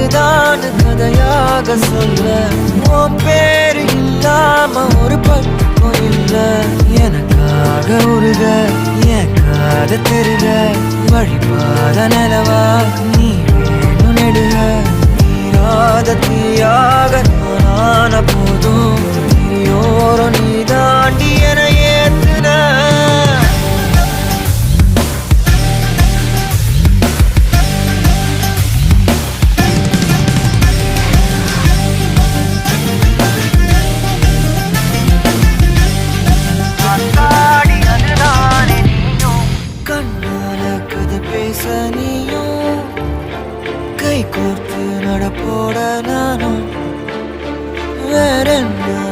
இதுதான் கதையாக சொல்ல உன் பேரு இல்லாம ஒரு பக்கம் இல்ல எனக்காக உருக என் காத திருக வழிபாத நிலவா நீ வேணும் நெடுக நீராத தீயாக நானான போதும் நீயோரம் நீ தாண்டி என ஏத்துன கை கோர்த்து நடப்போட நானும் வேற என்ன